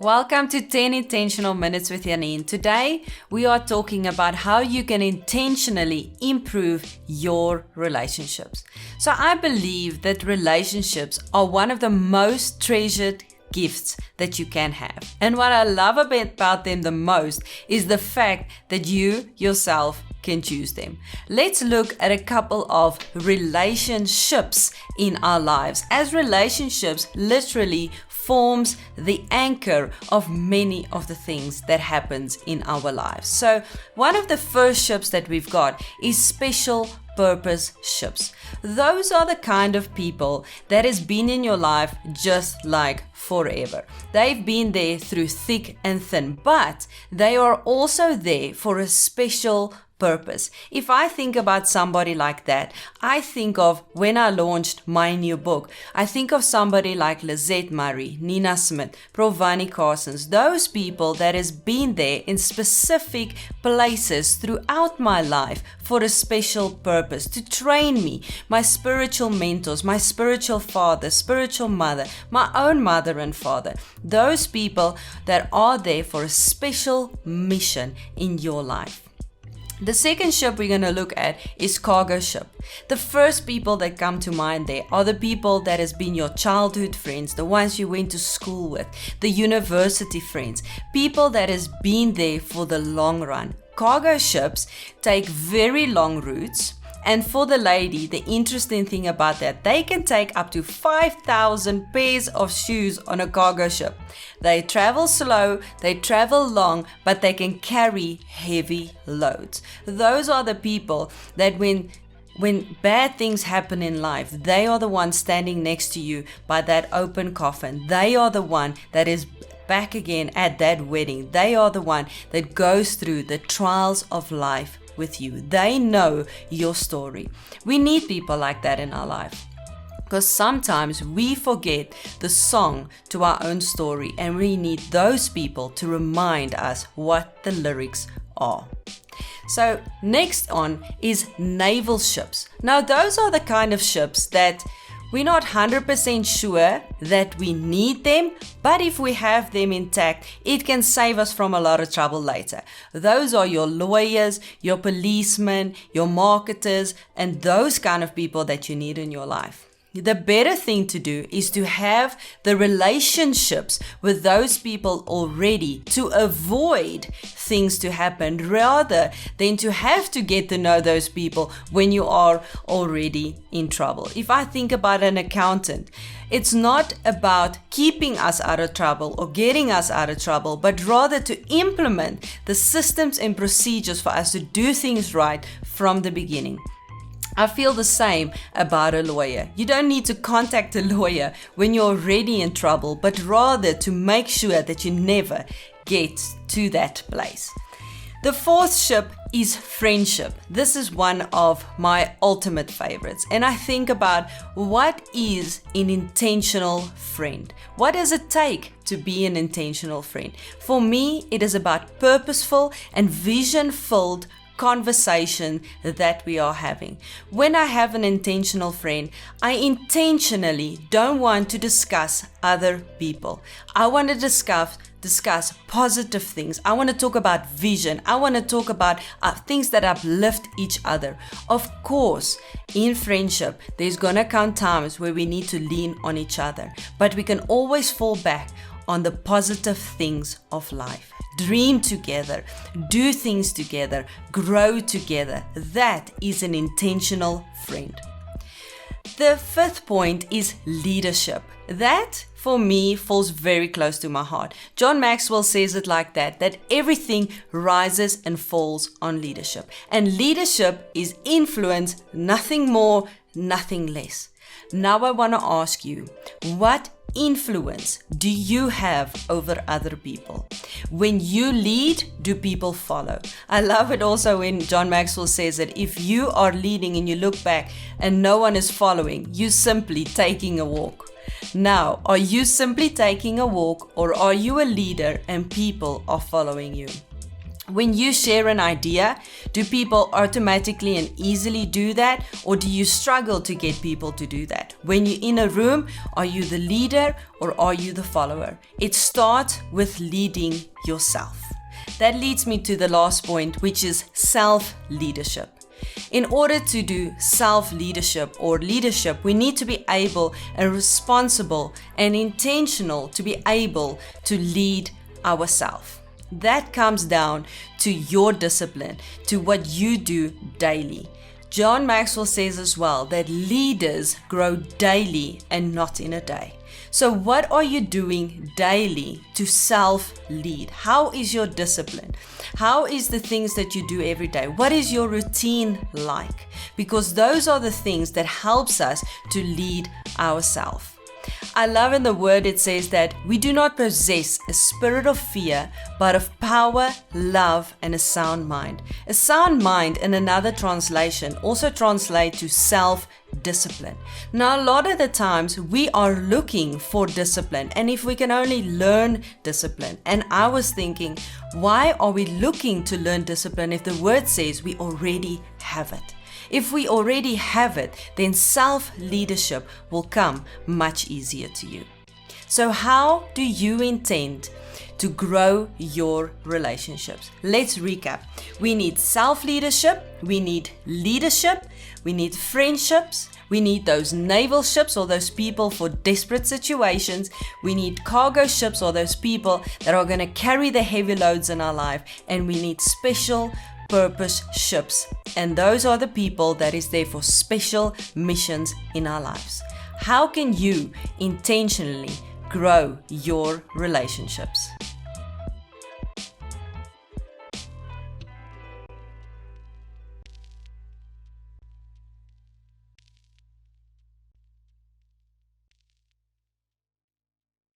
Welcome to 10 Intentional Minutes with Janine. Today, we are talking about how you can intentionally improve your relationships. So I believe that relationships are one of the most treasured gifts that you can have. And what I love about them the most is the fact that you yourself can choose them. Let's look at a couple of relationships in our lives, as relationships literally forms the anchor of many of the things that happens in our lives. So one of the first ships that we've got is special purpose ships. Those are the kind of people that has been in your life just like forever. They've been there through thick and thin, but they are also there for a special purpose. If I think about somebody like that, I think of when I launched my new book. I think of somebody like Lizette Murray, Nina Smith, Provani Carsons, those people that has been there in specific places throughout my life for a special purpose, to train me, my spiritual mentors, my spiritual father, spiritual mother, my own mother and father, those people that are there for a special mission in your life. The second ship we're going to look at is cargo ship. The first people that come to mind there are the people that has been your childhood friends, the ones you went to school with, the university friends, people that has been there for the long run. Cargo ships take very long routes. And for the lady, the interesting thing about that, they can take up to 5,000 pairs of shoes on a cargo ship. They travel slow, they travel long, but they can carry heavy loads. Those are the people that when bad things happen in life, they are the ones standing next to you by that open coffin. They are the one that is back again at that wedding. They are the one that goes through the trials of life with you. They know your story. We need people like that in our life, because sometimes we forget the song to our own story, and we need those people to remind us what the lyrics are. So next on is naval ships. Now those are the kind of ships that we're not 100% sure that we need them, but if we have them intact, it can save us from a lot of trouble later. Those are your lawyers, your policemen, your marketers, and those kind of people that you need in your life. The better thing to do is to have the relationships with those people already to avoid things to happen, rather than to have to get to know those people when you are already in trouble. If I think about an accountant, it's not about keeping us out of trouble or getting us out of trouble, but rather to implement the systems and procedures for us to do things right from the beginning. I feel the same about a lawyer. You don't need to contact a lawyer when you're already in trouble, but rather to make sure that you never get to that place. The fourth ship is friendship. This is one of my ultimate favorites. And I think about, what is an intentional friend? What does it take to be an intentional friend? For me, it is about purposeful and vision-filled conversation that we are having. When I have an intentional friend, I intentionally don't want to discuss other people. I want to discuss positive things. I want to talk about vision. I want to talk about things that uplift each other. Of course, in friendship, there's gonna come times where we need to lean on each other, but we can always fall back on the positive things of life. Dream together, do things together, grow together. That is an intentional friend. The fifth point is leadership. That, for me, falls very close to my heart. John Maxwell says it like that everything rises and falls on leadership. And leadership is influence, nothing more, nothing less. Now I want to ask you, what influence do you have over other people? When you lead, do people follow? I love it also when John Maxwell says that if you are leading and you look back and no one is following, you're simply taking a walk. Now, are you simply taking a walk, or are you a leader and people are following you? When you share an idea, do people automatically and easily do that, or do you struggle to get people to do that? When you're in a room, are you the leader or are you the follower? It starts with leading yourself. That leads me to the last point, which is self-leadership. In order to do self-leadership or leadership, we need to be able and responsible and intentional to be able to lead ourselves. That comes down to your discipline, to what you do daily. John Maxwell says as well that leaders grow daily and not in a day. So what are you doing daily to self-lead? How is your discipline? How is the things that you do every day? What is your routine like? Because those are the things that helps us to lead ourselves. I love in the word it says that we do not possess a spirit of fear, but of power, love, and a sound mind. A sound mind in another translation also translates to self-discipline. Now, a lot of the times we are looking for discipline, and if we can only learn discipline. And I was thinking, why are we looking to learn discipline if the word says we already have it? If we already have it, then self-leadership will come much easier to you. So how do you intend to grow your relationships? Let's recap. We need self-leadership, we need leadership, we need friendships, we need those naval ships or those people for desperate situations, we need cargo ships or those people that are going to carry the heavy loads in our life, and we need special purpose ships, and those are the people that is there for special missions in our lives. How can you intentionally grow your relationships?